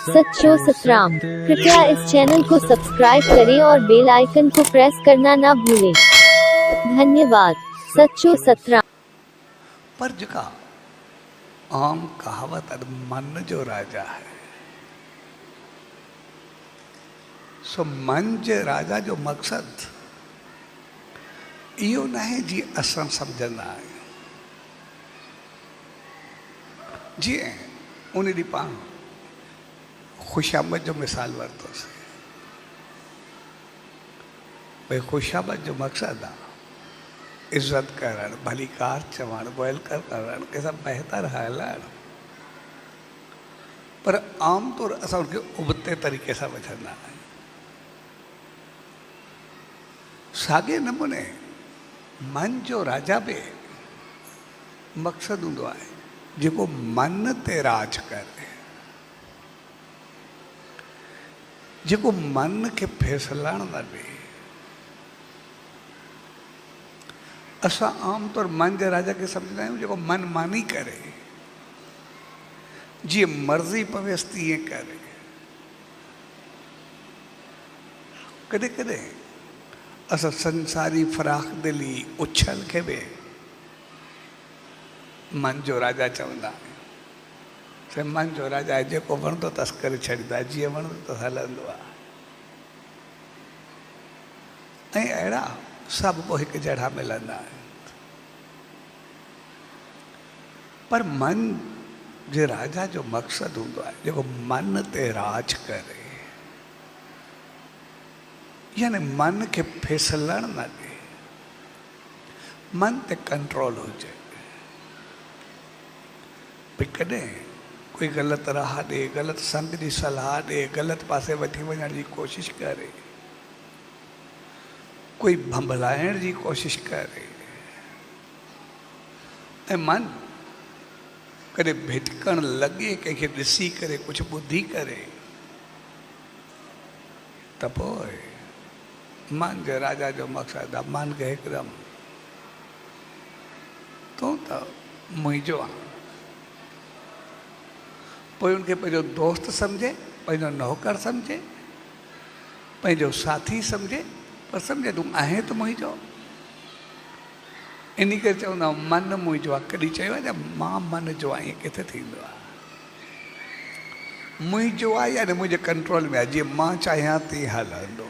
सच्चो सतराम। कृपया इस चैनल को सब्सक्राइब करें और बेल आइकन को प्रेस करना ना भूलें। धन्यवाद। सच्चो सतराम। पर जका आम कहावत है, मन जो राजा है सो मन जे राजा जो मकसद इहो नहीं जी असां समझंदा आहियूं। जी उन ॾींहुं पाण ख़ुशामद जो मिसाल वरितोसीं भई ख़ुशामद जो मक़सदु आहे इज़त करणु, भली कार चवणु, वेलकम करणु, कंहिंसां बहितर हलणु। पर आमतौर असां उनखे उबते तरीक़े सां वठंदा आहियूं। साॻे नमूने मन जो राजा बि मक़सदु हूंदो आहे जेको मन ते राज करे, जेको मन खे फैसलण न ॾे। असां आमतौर मन जे राजा खे सम्झंदा आहियूं जेको मन मानी करे, जीअं मर्ज़ी पवेसि तीअं करे। कॾहिं कॾहिं असां संसारी फराख दिली उछल खे बि मन जो राजा चवंदा आहियूं। मन जो राजा आहे जेको वणंदो अथसि करे छॾींदो आहे, जीअं वणंदो अथसि हलंदो आहे। ऐं अहिड़ा सभु पोइ हिकु जहिड़ा मिलंदा आहिनि। पर मन जे राजा जो मक़सदु हूंदो आहे जेको मन ते राज करे, यानी मन खे फैसलण न ॾे, मन ते कंट्रोल हुजे। भई कॾहिं कोई ग़लति राह ॾे, ग़लति संग जी सलाह ॾे, ग़लति पासे वठी वञण जी कोशिशि करे, कोई भंभलाइण जी कोशिशि करे, ऐं मन कॾहिं भिटकण लॻे कंहिंखे ॾिसी करे, कुझु ॿुधी करे, त पोइ मन जे राजा जो मक़सदु आहे मन खे हिकदमि तूं त मुंहिंजो आहे। पोइ उनखे पंहिंजो दोस्त सम्झे, पंहिंजो नौकर सम्झे, पंहिंजो साथी सम्झे, पर सम्झे तूं आहे त मुंहिंजो। इन करे चवंदा आहियूं मन मुंहिंजो आहे। कॾहिं चयो आहे मां मन जो आहियां, ईअं किथे थींदो आहे? मुंहिंजो आहे यानी मुंहिंजे कंट्रोल में आहे, जीअं मां चाहियां तीअं हलंदो।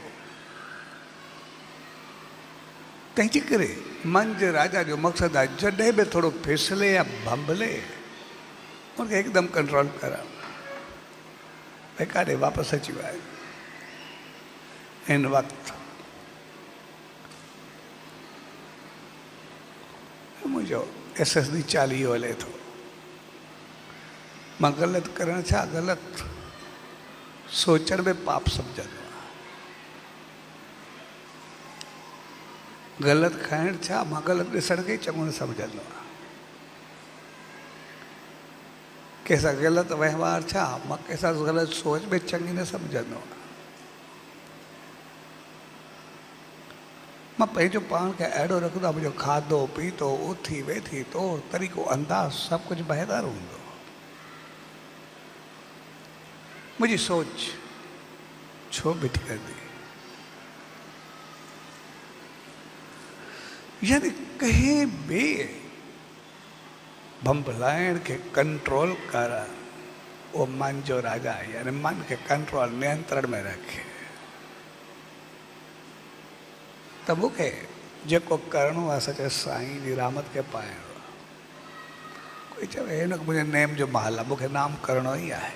तंहिंजे करे मन जे राजा जो मक़सदु आहे जॾहिं बि थोरो फिसले या भंभले उनखे हिकदमि कंट्रोल करणु। भई काॾे वापसि अची विया आहिनि हिन वक़्तु मुंहिंजो SSD 40 हले थो। मां ग़लति करणु छा, ग़लति सोचण में पाप सम्झंदो आहियां। ग़लति खाइणु छा, मां ग़लति ॾिसण खे ई चङो न सम्झंदो आहियां। कंहिंसां ग़लति वहिंवार छा, मां कंहिंसां ग़लति सोच में चङी न सम्झंदो आहियां। मां पंहिंजो पाण खे अहिड़ो रखंदो आहियां, मुंहिंजो खाधो पीतो, उथी वेठी तौरु तरीक़ो अंदाज़ सभु कुझु बहितर हूंदो। मुंहिंजी सोच छो भिटकंदी? यानी कंहिं बि भंभलाइण खे कंट्रोल करणु उहो मन जो राजा आहे। यानी मन खे कंट्रोल नियंत्रण में रखे। त मूंखे जेको करिणो आहे सचे साईं जी रहमत खे पाइणो आहे। कोई चवे हिन मुंहिंजे नेम जो महल आहे, मूंखे नाम करिणो ई आहे।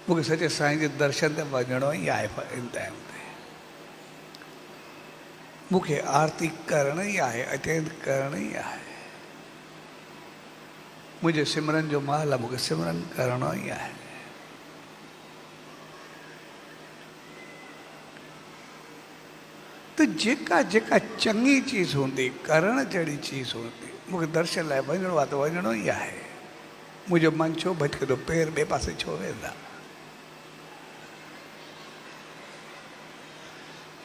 मूंखे सचे साईं जे दर्शन ते वञिणो ई आहे इन टाइम ते। मूंखे आरती करण ई आहे, अटेंड करण ई आहे। मुंहिंजे सिमरन जो महल आहे, मूंखे सिमरन करिणो ई आहे। त जेका जेका चङी चीज़ हूंदी, करण जहिड़ी चीज़ हूंदी, मूंखे दर्शन लाइ वञिणो आहे त वञिणो ई आहे। मुंहिंजो मन छो भटकंदो, पेर ॿिए पासे छो वेंदा?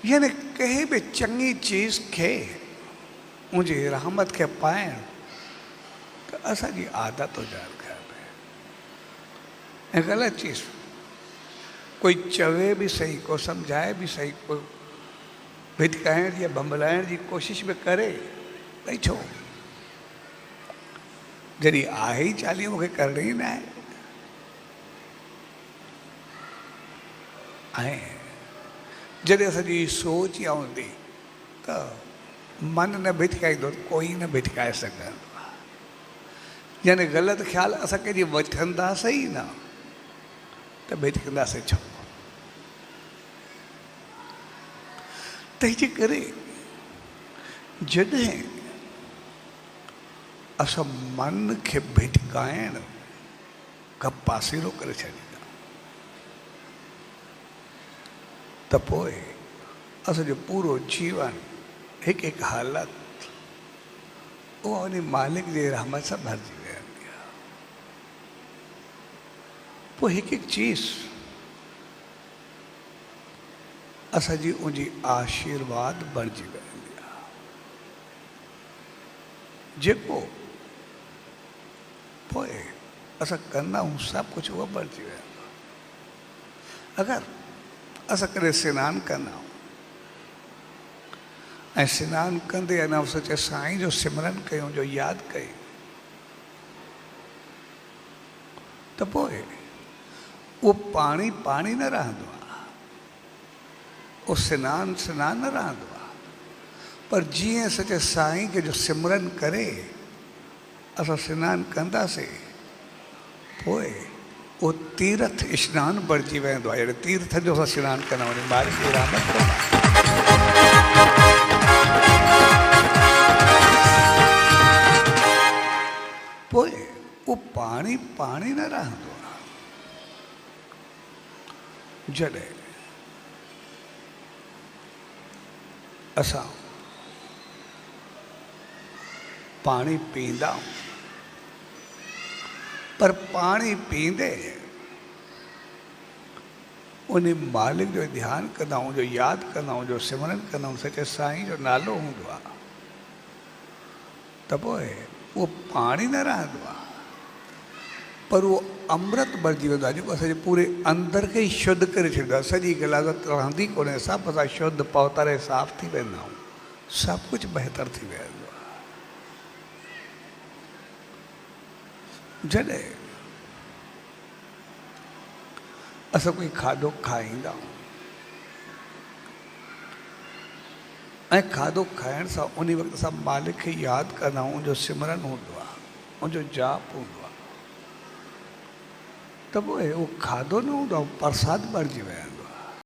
यानी कंहिं बि चङी चीज़ खे मुंहिंजी रहमत खे पाइणु त असांजी आदत हुजणु खपे। ऐं ग़लति चीज़ कोई चवे भी सही, को सम्झाए भी सही, को भिटकाइण जी बंबलाइण जी कोशिशि बि करे भई छो जॾहिं आहे ई चालीहो मूंखे करणी ई न आहे। ऐं जॾहिं असांजी सोच इहा हूंदी त मन न भिटकाईंदो कोई न भिटकाए सघंदो आहे। यानी ग़लति ख़्यालु असां कंहिंजी वठंदासीं ई न त भिटकंदासीं छो। तंहिंजे करे जॾहिं असां मन खे भिटकाइण खां पासीरो करे छॾींदा त पोइ असांजो पूरो जीवन हिकु हिकु हालत उहा उन मालिक जे रहमत सां भरिजी वेंदी आहे। पोइ हिकु हिकु चीज़ असांजी उनजी आशीर्वाद बणिजी वेंदी आहे। जेको पोइ असां कंदा आहियूं सभु कुझु उहो बणिजी वेंदो। अगरि असां कॾहिं सनानु कंदा आहियूं ऐं सनानु कंदे अञा सचे साईं जो सिमरन कयूं, जो यादि कयूं त पोइ उहो पाणी पाणी न रहंदो आहे, उहो सनानु सनानु न रहंदो आहे। पर जीअं सचे साईं खे जो सिमरन करे असां सनानु कंदासीं पोइ उहो तीर्थ सनानु बणिजी वेंदो आहे। अहिड़े तीर्थ जो असां सनानु कंदा आहियूं मालिक जी रहमत कंदा। पोइ उहो पाणी पाणी न रहंदो आहे। जॾहिं असां पाणी पींदा आहियूं पर पाणी पींदे उन मालिक जो ध्यानु कंदा आहियूं, जो यादि कंदा आहियूं, जो सिमरन कंदा आहियूं, सचे साईं जो नालो हूंदो आहे त पोइ उहो पाणी न रहंदो आहे पर उहो अमृत बणिजी वेंदो आहे, जेको असांजे पूरे अंदर खे ई शुद्ध करे छॾींदो आहे। सॼी गिलाज़त रहंदी कोन्हे, सभु असां शुद्ध पवित्र साफ़ थी वेंदा आहियूं, सभु कुझु बहितर थी वेंदो आहे। जॾहिं असां कोई खाधो खाईंदा आहियूं ऐं खाधो खाइण सां उन वक़्तु असां मालिक खे यादि कंदा आहियूं, उनजो सिमरन हूंदो आहे, उनजो जाप हूंदो आहे त पोइ उहो खाधो न हूंदो आहे, प्रसाद बणिजी वेंदो आहे।